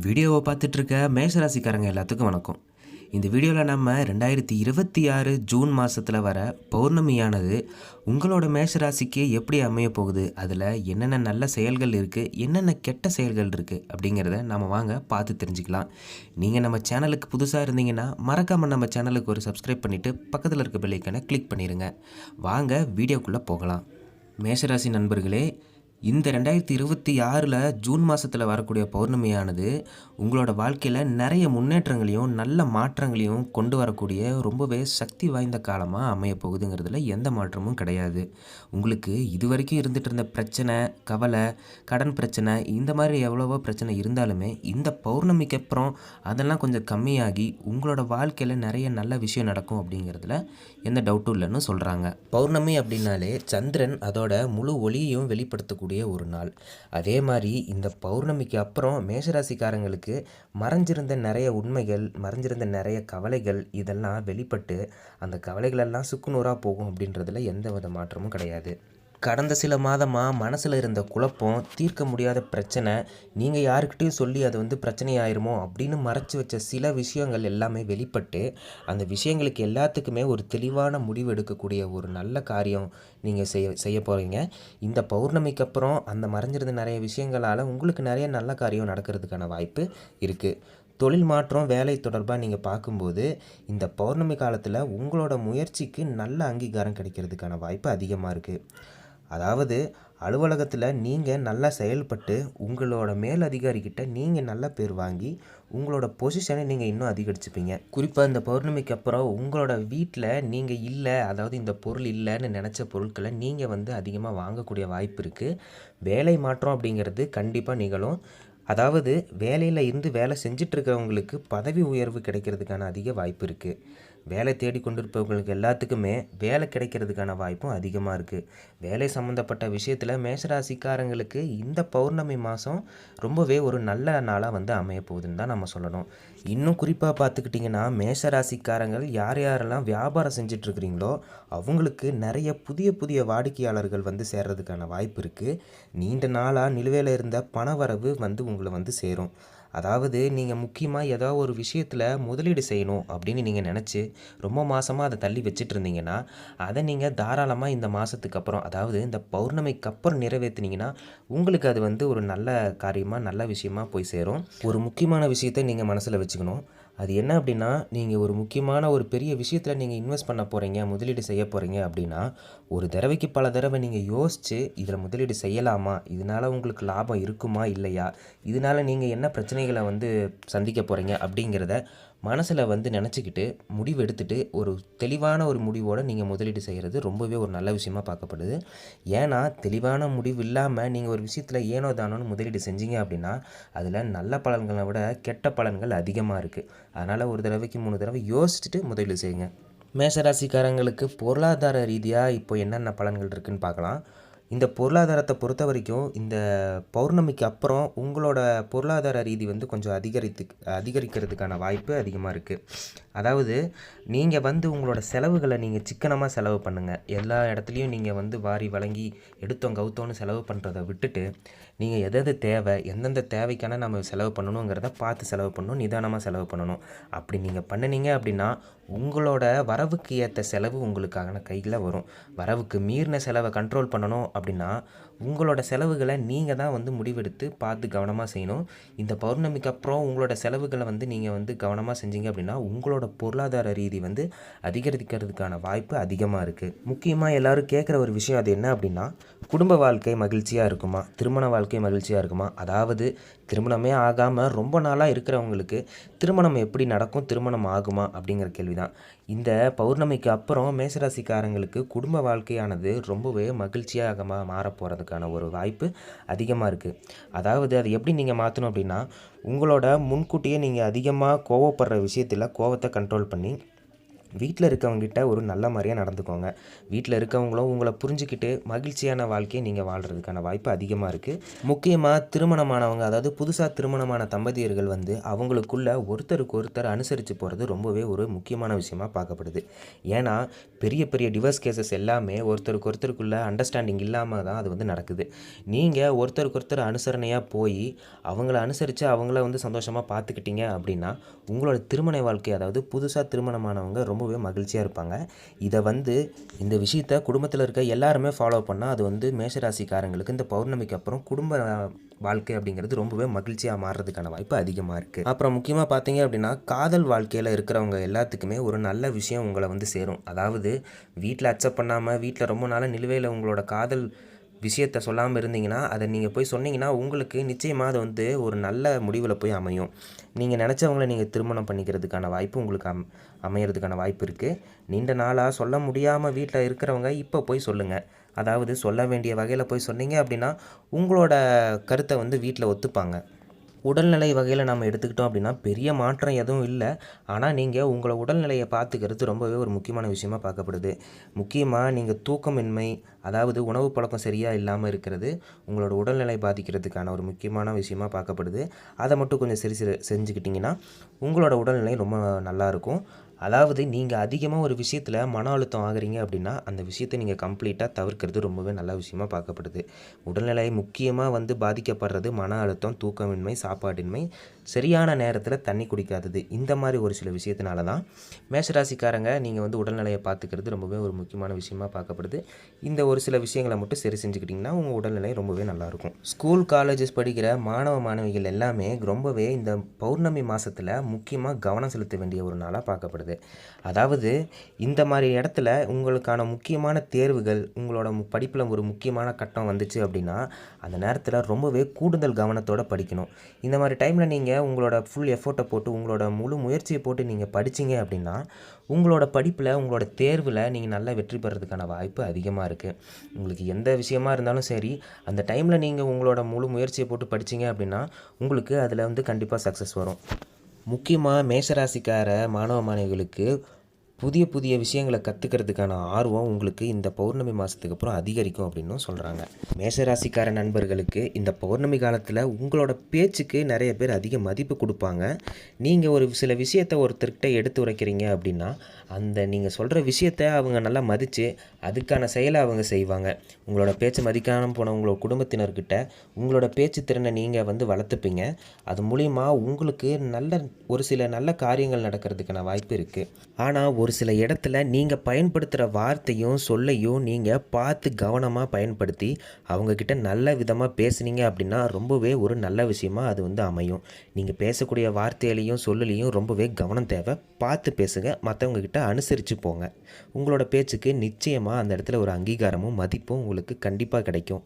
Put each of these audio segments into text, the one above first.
வீடியோவை பார்த்துட்டு இருக்க மேஷராசிக்காரங்க எல்லாத்துக்கும் வணக்கம். இந்த வீடியோவில் நம்ம 2026 ஜூன் மாதத்தில் வர பௌர்ணமியானது உங்களோட மேஷராசிக்கு எப்படி அமைய போகுது, அதில் என்னென்ன நல்ல செயல்கள் இருக்குது, என்னென்ன கெட்ட செயல்கள் இருக்குது அப்படிங்கிறத நம்ம வாங்க பார்த்து தெரிஞ்சுக்கலாம். நீங்கள் நம்ம சேனலுக்கு புதுசாக இருந்தீங்கன்னா மறக்காமல் நம்ம சேனலுக்கு ஒரு சப்ஸ்கிரைப் பண்ணிவிட்டு பக்கத்தில் இருக்க பெல் ஐக்கானை கிளிக் பண்ணிடுங்க. வாங்க வீடியோக்குள்ளே போகலாம். மேஷராசி நண்பர்களே, இந்த 2026 ஜூன் மாதத்தில் வரக்கூடிய பௌர்ணமியானது உங்களோட வாழ்க்கையில் நிறைய முன்னேற்றங்களையும் நல்ல மாற்றங்களையும் கொண்டு வரக்கூடிய ரொம்பவே சக்தி வாய்ந்த காலமாக அமைய போகுதுங்கிறதுல எந்த மாற்றமும் கிடையாது. உங்களுக்கு இது வரைக்கும் இருந்துகிட்டு இருந்த பிரச்சனை, கவலை, கடன் பிரச்சனை, இந்த மாதிரி எவ்வளவோ பிரச்சனை இருந்தாலுமே இந்த பௌர்ணமிக்கு அப்புறம் அதெல்லாம் கொஞ்சம் கம்மியாகி உங்களோட வாழ்க்கையில் நிறைய நல்ல விஷயம் நடக்கும் அப்படிங்கிறதுல எந்த டவுட்டும் இல்லைன்னு சொல்கிறாங்க. பௌர்ணமி அப்படின்னாலே சந்திரன் அதோட முழு ஒளியையும் வெளிப்படுத்தக்கூடிய ஒரு நாள். அதே மாதிரி இந்த பௌர்ணமிக்கு அப்புறம் மேஷராசிக்காரங்களுக்கு மறைஞ்சிருந்த நிறைய உண்மைகள், மறைஞ்சிருந்த நிறைய கவலைகள் இதெல்லாம் வெளிப்பட்டு அந்த கவலைகளெல்லாம் சுக்குநூறாக போகும் அப்படின்றதுல எந்த வித மாற்றமும் கிடையாது. கடந்த சில மாதமாக மனசில் இருந்த குழப்பம், தீர்க்க முடியாத பிரச்சனை, நீங்கள் யாருக்கிட்டையும் சொல்லி அது பிரச்சனையாயிருமோ அப்படின்னு மறைச்சி வச்ச சில விஷயங்கள் எல்லாமே வெளிப்பட்டு அந்த விஷயங்களுக்கு எல்லாத்துக்குமே ஒரு தெளிவான முடிவு எடுக்கக்கூடிய ஒரு நல்ல காரியம் நீங்கள் செய்ய போகிறீங்க. இந்த பௌர்ணமிக்கு அப்புறம் அந்த மறைஞ்சிருந்த நிறைய விஷயங்களால் உங்களுக்கு நிறைய நல்ல காரியம் நடக்கிறதுக்கான வாய்ப்பு இருக்குது. தொழில் மாற்றம், வேலை தொடர்பாக நீங்கள் பார்க்கும்போது இந்த பௌர்ணமி காலத்தில் உங்களோட முயற்சிக்கு நல்ல அங்கீகாரம் கிடைக்கிறதுக்கான வாய்ப்பு அதிகமாக இருக்குது. அதாவது அலுவலகத்தில் நீங்கள் நல்லா செயல்பட்டு உங்களோட மேலதிகாரிக்கிட்ட நீங்கள் நல்ல பேர் வாங்கி உங்களோட பொசிஷனை நீங்கள் இன்னும் அதிகரிச்சுப்பீங்க. குறிப்பாக இந்த பௌர்ணமிக்கு அப்புறம் உங்களோட வீட்டில் நீங்கள் இல்லை, அதாவது இந்த பொருள் இல்லைன்னு நினச்ச பொருட்களை நீங்கள் அதிகமாக வாங்கக்கூடிய வாய்ப்பு இருக்குது. வேலை மாற்றம் அப்படிங்கிறது கண்டிப்பாக நிகழும். அதாவது வேலையில் இருந்து வேலை செஞ்சிட்ருக்கிறவங்களுக்கு பதவி உயர்வு கிடைக்கிறதுக்கான அதிக வாய்ப்பு இருக்குது. வேலை தேடி கொண்டிருப்பவங்களுக்கு எல்லாத்துக்குமே வேலை கிடைக்கிறதுக்கான வாய்ப்பும் அதிகமாக இருக்குது. வேலை சம்மந்தப்பட்ட விஷயத்தில் மேஷராசிக்காரங்களுக்கு இந்த பௌர்ணமி மாதம் ரொம்பவே ஒரு நல்ல நாளாக அமைய போகுதுன்னு தான் நம்ம சொல்லணும். இன்னும் குறிப்பாக பார்த்துக்கிட்டிங்கன்னா மேஷராசிக்காரங்கள் யார் யாரெல்லாம் வியாபாரம் செஞ்சிட்ருக்கிறீங்களோ அவங்களுக்கு நிறைய புதிய புதிய வாடிக்கையாளர்கள் சேர்றதுக்கான வாய்ப்பு இருக்குது. நீண்ட நாளாக நிலுவையில் இருந்த பணவரவு உங்களை சேரும். அதாவது நீங்கள் முக்கியமாக ஏதாவது ஒரு விஷயத்தில் முதலீடு செய்யணும் அப்படின்னு நீங்கள் நினச்சி ரொம்ப மாதமாக அதை தள்ளி வச்சுட்டு இருந்தீங்கன்னா அதை நீங்கள் தாராளமாக இந்த மாதத்துக்கு அப்புறம், அதாவது இந்த பௌர்ணமிக்கு அப்புறம் நிறைவேற்றினீங்கன்னா உங்களுக்கு அது ஒரு நல்ல காரியமாக நல்ல விஷயமாக போய் சேரும். ஒரு முக்கியமான விஷயத்தை நீங்கள் மனசில் வச்சுக்கணும். அது என்ன அப்படின்னா, நீங்கள் ஒரு முக்கியமான ஒரு பெரிய விஷயத்தில் நீங்கள் இன்வெஸ்ட் பண்ண போகிறீங்க, முதலீடு செய்ய போகிறீங்க அப்படின்னா ஒரு தடவைக்கு பல தடவை நீங்கள் யோசித்து இதில் முதலீடு செய்யலாமா, இதனால் உங்களுக்கு லாபம் இருக்குமா இல்லையா, இதனால் நீங்கள் என்ன பிரச்சனைகளை சந்திக்க போகிறீங்க அப்படிங்கிறத மனசில் நினச்சிக்கிட்டு முடிவு எடுத்துகிட்டு ஒரு தெளிவான ஒரு முடிவோடு நீங்கள் முதலீடு செய்கிறது ரொம்பவே ஒரு நல்ல விஷயமாக பார்க்கப்படுது. ஏன்னா தெளிவான முடிவு இல்லாமல் நீங்கள் ஒரு விஷயத்தில் ஏனோ தானோன்னு முதலீடு செஞ்சீங்க அப்படின்னா அதில் நல்ல பலன்களை விட கெட்ட பலன்கள் அதிகமாக இருக்குது. அதனால் ஒரு தடவைக்கு 3 தடவை யோசிச்சுட்டு முதலீடு செய்யுங்க. மேஷராசிக்காரங்களுக்கு பொருளாதார ரீதியாக இப்போ என்னென்ன பலன்கள் இருக்குதுன்னு பார்க்கலாம். இந்த பொருளாதாரத்தை பொறுத்த வரைக்கும் இந்த பௌர்ணமிக்கு அப்புறம் உங்களோட பொருளாதார ரீதி கொஞ்சம் அதிகரிக்கிறதுக்கான வாய்ப்பு அதிகமாக இருக்குது. அதாவது நீங்கள் உங்களோட செலவுகளை நீங்கள் சிக்கனமாக செலவு பண்ணுங்கள். எல்லா இடத்துலையும் நீங்கள் வாரி வழங்கி எடுத்தோம் கவுத்தோன்னு செலவு பண்ணுறதை விட்டுட்டு நீங்கள் எது தேவை, எந்தெந்த தேவைக்கான நம்ம செலவு பண்ணணுங்கிறத பார்த்து செலவு பண்ணணும், நிதானமாக செலவு பண்ணணும். அப்படி நீங்கள் பண்ணினீங்க அப்படின்னா உங்களோட வரவுக்கு ஏற்ற செலவு உங்களுக்கான கையில் வரும். வரவுக்கு மீறின செலவை கண்ட்ரோல் பண்ணணும் அப்படின்னா உங்களோட செலவுகளை நீங்கள் தான் முடிவெடுத்து பார்த்து கவனமாக செய்யணும். இந்த பௌர்ணமிக்கு அப்புறம் உங்களோட செலவுகளை நீங்கள் கவனமாக செஞ்சீங்க அப்படின்னா உங்களோட பொருளாதார ரீதி அதிகரிக்கிறதுக்கான வாய்ப்பு அதிகமாக இருக்குது. முக்கியமாக எல்லோரும் கேட்குற ஒரு விஷயம் அது என்ன அப்படின்னா, குடும்ப வாழ்க்கை மகிழ்ச்சியாக இருக்குமா, திருமண வாழ்க்கை மகிழ்ச்சியாக இருக்குமா? அதாவது திருமணமே ஆகாமல் ரொம்ப நாளாக இருக்கிறவங்களுக்கு திருமணம் எப்படி நடக்கும், திருமணம் ஆகுமா அப்படிங்கிற கேள்வி தான். இந்த பௌர்ணமிக்கு அப்புறம் மேஷராசிக்காரங்களுக்கு குடும்ப வாழ்க்கையானது ரொம்பவே மகிழ்ச்சியாக மாறப்போகிறதுக்கான ஒரு வாய்ப்பு அதிகமாக இருக்குது. அதாவது அதை எப்படி நீங்கள் மாற்றணும் அப்படின்னா, உங்களோட முன்கூட்டியே நீங்கள் அதிகமாக கோவப்படுற விஷயத்தில் கோவத்தை கண்ட்ரோல் பண்ணி வீட்டில் இருக்கவங்ககிட்ட ஒரு நல்ல மாதிரியாக நடந்துக்கோங்க. வீட்டில் இருக்கவங்களும் உங்களை புரிஞ்சுக்கிட்டு மகிழ்ச்சியான வாழ்க்கையை நீங்கள் வாழ்கிறதுக்கான வாய்ப்பு அதிகமாக இருக்குது. முக்கியமாக திருமணமானவங்க, அதாவது புதுசாக திருமணமான தம்பதியர்கள் வந்து அவங்களுக்குள்ள ஒருத்தருக்கு ஒருத்தர் அனுசரித்து போகிறது ரொம்பவே ஒரு முக்கியமான விஷயமாக பார்க்கப்படுது. ஏன்னா பெரிய பெரிய டிவோர்ஸ் கேசஸ் எல்லாமே ஒருத்தருக்கு ஒருத்தருக்குள்ள அண்டர்ஸ்டாண்டிங் இல்லாமல் தான் அது வந்து நடக்குது. நீங்கள் ஒருத்தருக்கு ஒருத்தர் அனுசரணையாக போய் அவங்கள அனுசரித்து அவங்கள வந்து சந்தோஷமாக பார்த்துக்கிட்டீங்க அப்படின்னா உங்களோட திருமண வாழ்க்கை, அதாவது புதுசாக திருமணமானவங்க ரொம்பவே மகிழ்ச்சியாக இருப்பாங்க. இதை வந்து இந்த விஷயத்த குடும்பத்தில் இருக்க எல்லாருமே ஃபாலோ பண்ணால் அது வந்து மேஷராசிக்காரங்களுக்கு இந்த பௌர்ணமிக்கு அப்புறம் குடும்ப வாழ்க்கை அப்படிங்கிறது ரொம்பவே மகிழ்ச்சியாக மாறுறதுக்கான வாய்ப்பு அதிகமாக இருக்குது. அப்புறம் முக்கியமாக பார்த்தீங்க அப்படின்னா காதல் வாழ்க்கையில் இருக்கிறவங்க எல்லாத்துக்குமே ஒரு நல்ல விஷயம் உங்களை வந்து சேரும். அதாவது வீட்டில் அக்செப்ட் பண்ணாமல் வீட்டில் ரொம்ப நாளாக நிலுவையில் உங்களோட காதல் விஷயத்த சொல்லாமல் இருந்தீங்கன்னா அதை நீங்கள் போய் சொன்னீங்கன்னா உங்களுக்கு நிச்சயமாக அது வந்து ஒரு நல்ல முடிவில் போய் அமையும். நீங்கள் நினச்சவங்கள நீங்கள் திருமணம் பண்ணிக்கிறதுக்கான வாய்ப்பு உங்களுக்கு அமையிறதுக்கான வாய்ப்பு இருக்குது. நீண்ட நாளாக சொல்ல முடியாமல் வீட்டில் இருக்கிறவங்க இப்போ போய் சொல்லுங்கள். அதாவது சொல்ல வேண்டிய வகையில் போய் சொன்னீங்க அப்படின்னா உங்களோட கருத்தை வந்து வீட்டில் ஒத்துப்பாங்க. உடல்நிலை வகையில் நம்ம எடுத்துக்கிட்டோம் அப்படின்னா பெரிய மாற்றம் எதுவும் இல்லை. ஆனால் நீங்கள் உங்களை உடல்நிலையை பார்த்துக்கிறது ரொம்பவே ஒரு முக்கியமான விஷயமா பார்க்கப்படுது. முக்கியமாக நீங்கள் தூக்கமின்மை, அதாவது உணவு பழக்கம் சரியாக இல்லாமல் இருக்கிறது உங்களோட உடல்நிலை பாதிக்கிறதுக்கான ஒரு முக்கியமான விஷயமா பார்க்கப்படுது. அதை மட்டும் கொஞ்சம் சரி செஞ்சுக்கிட்டிங்கன்னா உங்களோட உடல்நிலை ரொம்ப நல்லாயிருக்கும். அதாவது நீங்கள் அதிகமாக ஒரு விஷயத்தில் மன அழுத்தம் ஆகுறீங்க அப்படின்னா அந்த விஷயத்தை நீங்கள் கம்ப்ளீட்டாக தவிர்க்கிறது ரொம்பவே நல்ல விஷயமா பார்க்கப்படுது. உடல்நிலை முக்கியமாக வந்து பாதிக்கப்படுறது மன அழுத்தம், தூக்கமின்மை, சாப்பாடின்மை, சரியான நேரத்தில் தண்ணி குடிக்காதது, இந்த மாதிரி ஒரு சில விஷயத்தினால தான் மேஷராசிக்காரங்க நீங்கள் வந்து உடல்நிலையை பார்த்துக்கிறது ரொம்பவே ஒரு முக்கியமான விஷயமா பார்க்கப்படுது. இந்த ஒரு சில விஷயங்களை மட்டும் சரி செஞ்சுக்கிட்டிங்கன்னா உங்கள் உடல்நிலை ரொம்பவே நல்லாயிருக்கும். ஸ்கூல் காலேஜஸ் படிக்கிற மாணவ மாணவிகள் எல்லாமே ரொம்பவே இந்த பௌர்ணமி மாதத்தில் முக்கியமாக கவனம் செலுத்த வேண்டிய ஒரு நாளாக பார்க்கப்படுது. அதாவது இந்த மாதிரி இடத்துல உங்களுக்கான முக்கியமான தேர்வுகள், உங்களோட படிப்பில் ஒரு முக்கியமான கட்டம் வந்துச்சு அப்படின்னா அந்த நேரத்தில் ரொம்பவே கூடுதல் கவனத்தோடு படிக்கணும். இந்த மாதிரி டைமில் நீங்கள் உங்களோட ஃபுல் எஃபோர்ட்டை போட்டு உங்களோட முழு முயற்சியை போட்டு நீங்கள் படிச்சிங்க அப்படின்னா உங்களோட படிப்பில், உங்களோட தேர்வில் நீங்கள் நல்லா வெற்றி பெறதுக்கான வாய்ப்பு அதிகமாக இருக்குது. உங்களுக்கு எந்த விஷயமா இருந்தாலும் சரி அந்த டைமில் நீங்கள் உங்களோட முழு முயற்சியை போட்டு படிச்சிங்க அப்படின்னா உங்களுக்கு அதில் வந்து கண்டிப்பாக சக்ஸஸ் வரும். முக்கியமாக மேஷராசிக்கார மாணவ மாணவிகளுக்கு புதிய புதிய விஷயங்களை கற்றுக்கிறதுக்கான ஆர்வம் உங்களுக்கு இந்த பௌர்ணமி மாதத்துக்கு அப்புறம் அதிகரிக்கும் அப்படின்னும் சொல்கிறாங்க. மேஷராசிக்கார நண்பர்களுக்கு இந்த பௌர்ணமி காலத்தில் உங்களோட பேச்சுக்கு நிறைய பேர் அதிக மதிப்பு கொடுப்பாங்க. நீங்கள் ஒரு சில விஷயத்தை ஒருத்தர்கிட்ட எடுத்து உரைக்கிறீங்க அப்படின்னா அந்த நீங்கள் சொல்கிற விஷயத்தை அவங்க நல்லா மதித்து அதுக்கான செயலை அவங்க செய்வாங்க. உங்களோட பேச்சு மதிக்காமல் போன உங்களோட குடும்பத்தினர்கிட்ட உங்களோட பேச்சு திறனை நீங்கள் வந்து வளர்த்துப்பீங்க. அது மூலிமா உங்களுக்கு ஒரு சில நல்ல காரியங்கள் நடக்கிறதுக்கான வாய்ப்பு இருக்குது. ஆனால் ஒரு சில இடத்துல நீங்கள் பயன்படுத்துகிற வார்த்தையும் சொல்லையும் நீங்கள் பார்த்து கவனமாக பயன்படுத்தி அவங்கக்கிட்ட நல்ல விதமாக பேசுனீங்க அப்படின்னா ரொம்பவே ஒரு நல்ல விஷயமா அது வந்து அமையும். நீங்கள் பேசக்கூடிய வார்த்தையிலையும் சொல்லுலையும் ரொம்பவே கவனம் தேவை. பார்த்து பேசுங்க, மற்றவங்கக்கிட்ட அனுசரித்து போங்க. உங்களோட பேச்சுக்கு நிச்சயமாக அந்த இடத்துல ஒரு அங்கீகாரமும் மதிப்பும் உங்களுக்கு கண்டிப்பாக கிடைக்கும்.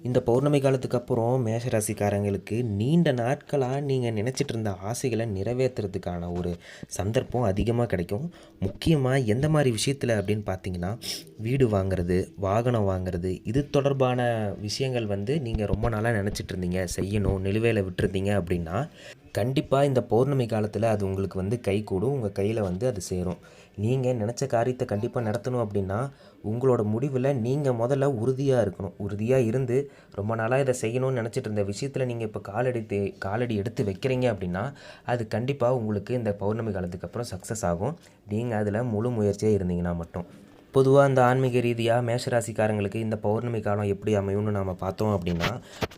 இந்த பௌர்ணமி காலத்துக்கு அப்புறம் மேஷராசிக்காரங்களுக்கு நீண்ட நாட்களாக நீங்கள் நினச்சிட்டு இருந்த ஆசைகளை நிறைவேற்றுறதுக்கான ஒரு சந்தர்ப்பம் அதிகமாக கிடைக்கும். முக்கியமாக எந்த மாதிரி விஷயத்தில் அப்படின்னு பார்த்தீங்கன்னா வீடு வாங்குறது, வாகனம் வாங்குறது, இது தொடர்பான விஷயங்கள் வந்து நீங்கள் ரொம்ப நாளாக நினச்சிட்டு இருந்தீங்க, செய்யணும், நிலுவையில் விட்டுருந்தீங்க அப்படின்னா கண்டிப்பாக இந்த பௌர்ணமி காலத்தில் அது உங்களுக்கு வந்து கைகூடும். உங்கள் கையில் வந்து அது சேரும். நீங்கள் நினச்ச காரியத்தை கண்டிப்பாக நடத்தணும் அப்படின்னா உங்களோட முடிவில் நீங்கள் முதல்ல உறுதியாக இருக்கணும். உறுதியாக இருந்து ரொம்ப நாளாக இதை செய்யணும்னு நினச்சிட்டு இருந்த விஷயத்தில் நீங்கள் இப்போ காலடி எடுத்து வைக்கிறீங்க அப்படின்னா அது கண்டிப்பாக உங்களுக்கு இந்த பௌர்ணமி காலத்துக்கு அப்புறம் சக்ஸஸ் ஆகும். நீங்கள் அதில் முழு முயற்சியாக இருந்தீங்கன்னா மட்டும். பொதுவாக இந்த ஆன்மீக ரீதியாக மேஷராசிக்காரங்களுக்கு இந்த பௌர்ணமி காலம் எப்படி அமையும்னு நாம் பார்த்தோம் அப்படின்னா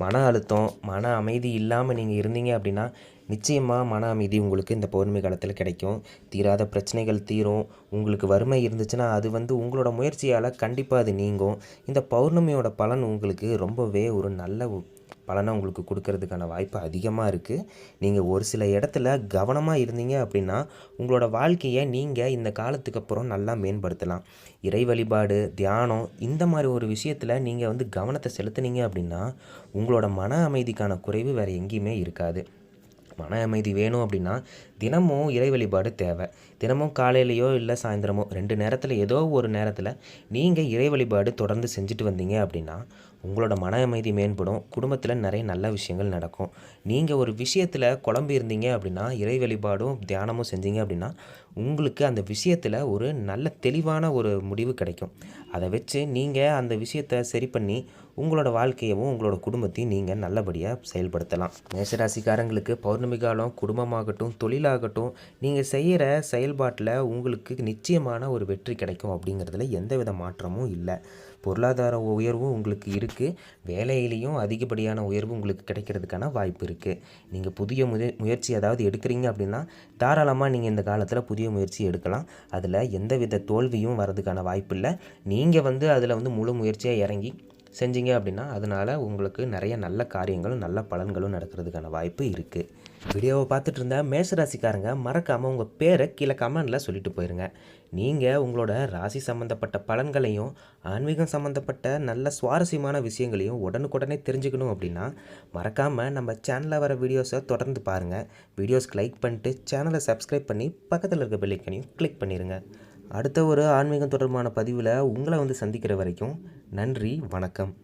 மன அழுத்தம், மன அமைதி இல்லாமல் நீங்கள் இருந்தீங்க அப்படின்னா நிச்சயமாக மன அமைதி உங்களுக்கு இந்த பௌர்ணமி காலத்தில் கிடைக்கும். தீராத பிரச்சனைகள் தீரும். உங்களுக்கு வறுமை இருந்துச்சுன்னா அது வந்து உங்களோட முயற்சியால் கண்டிப்பாக அது நீங்கும். இந்த பௌர்ணமியோட பலன் உங்களுக்கு ரொம்பவே ஒரு நல்ல பலனை உங்களுக்கு கொடுக்கறதுக்கான வாய்ப்பு அதிகமாக இருக்குது. நீங்கள் ஒரு சில இடத்துல கவனமாக இருந்தீங்க அப்படின்னா உங்களோட வாழ்க்கையை நீங்கள் இந்த காலத்துக்கு அப்புறம் நல்லா மேம்படுத்தலாம். இறை வழிபாடு, தியானம், இந்த மாதிரி ஒரு விஷயத்தில் நீங்கள் வந்து கவனத்தை செலுத்துனீங்க அப்படின்னா உங்களோட மன அமைதிக்கான குறைவு வேறு எங்கேயுமே இருக்காது. மன அமைதி வேணும் அப்படின்னா தினமும் இறை வழிபாடு தேவை. தினமும் காலையிலையோ இல்லை சாயந்தரமோ 2 நேரத்தில் ஏதோ ஒரு நேரத்தில் நீங்கள் இறை வழிபாடு தொடர்ந்து செஞ்சுட்டு வந்தீங்க அப்படின்னா உங்களோட மன அமைதி மேம்படும். குடும்பத்தில் நிறைய நல்ல விஷயங்கள் நடக்கும். நீங்கள் ஒரு விஷயத்தில் குழம்பி இருந்தீங்க அப்படின்னா, இறை வழிபாடும் தியானமும் செஞ்சீங்க அப்படின்னா, உங்களுக்கு அந்த விஷயத்தில் ஒரு நல்ல தெளிவான ஒரு முடிவு கிடைக்கும். அதை வச்சு நீங்கள் அந்த விஷயத்தை சரி பண்ணி உங்களோட வாழ்க்கையவும் உங்களோட குடும்பத்தையும் நீங்கள் நல்லபடியாக செயல்படுத்தலாம். மேஷராசிக்காரங்களுக்கு பௌர்ணமி காலம் குடும்பமாகட்டும், தொழிலாகட்டும், நீங்கள் செய்கிற செயல்பாட்டில் உங்களுக்கு நிச்சயமான ஒரு வெற்றி கிடைக்கும் அப்படிங்கிறதுல எந்தவித மாற்றமும் இல்லை. பொருளாதார உயர்வும் உங்களுக்கு இருக்குது. வேலையிலையும் அதிகப்படியான உயர்வு உங்களுக்கு கிடைக்கிறதுக்கான வாய்ப்பு இருக்குது. நீங்கள் புதிய முயற்சி ஏதாவது எடுக்கிறீங்க அப்படின்னா, தாராளமாக நீங்கள் இந்த காலத்தில் புதிய முயற்சி எடுக்கலாம். அதில் எந்தவித தோல்வியும் வரதுக்கான வாய்ப்பு இல்லை. நீங்கள் அதில் முழு முயற்சியாக இறங்கி செஞ்சீங்க அப்படின்னா, அதனால் உங்களுக்கு நிறைய நல்ல காரியங்களும் நல்ல பலன்களும் நடக்கிறதுக்கான வாய்ப்பு இருக்குது. வீடியோவை பார்த்துட்டு இருந்த மேஷராசிக்காரங்க மறக்காமல் உங்கள் பேரை கீழே கமெண்டில் சொல்லிட்டு போயிருங்க. நீங்கள் உங்களோட ராசி சம்மந்தப்பட்ட பலன்களையும் ஆன்மீகம் சம்மந்தப்பட்ட நல்ல சுவாரஸ்யமான விஷயங்களையும் உடனுக்குடனே தெரிஞ்சுக்கணும் அப்படின்னா மறக்காமல் நம்ம சேனலில் வர வீடியோஸை தொடர்ந்து பாருங்கள். வீடியோஸ்க்கு லைக் பண்ணிட்டு சேனலை சப்ஸ்கிரைப் பண்ணி பக்கத்தில் இருக்க பெல் ஐக்கனையும் கிளிக் பண்ணிடுங்க. அடுத்த ஒரு ஆன்மீகம் தொடர்பான பதிவில் உங்களை சந்திக்கிற வரைக்கும் நன்றி, வணக்கம்.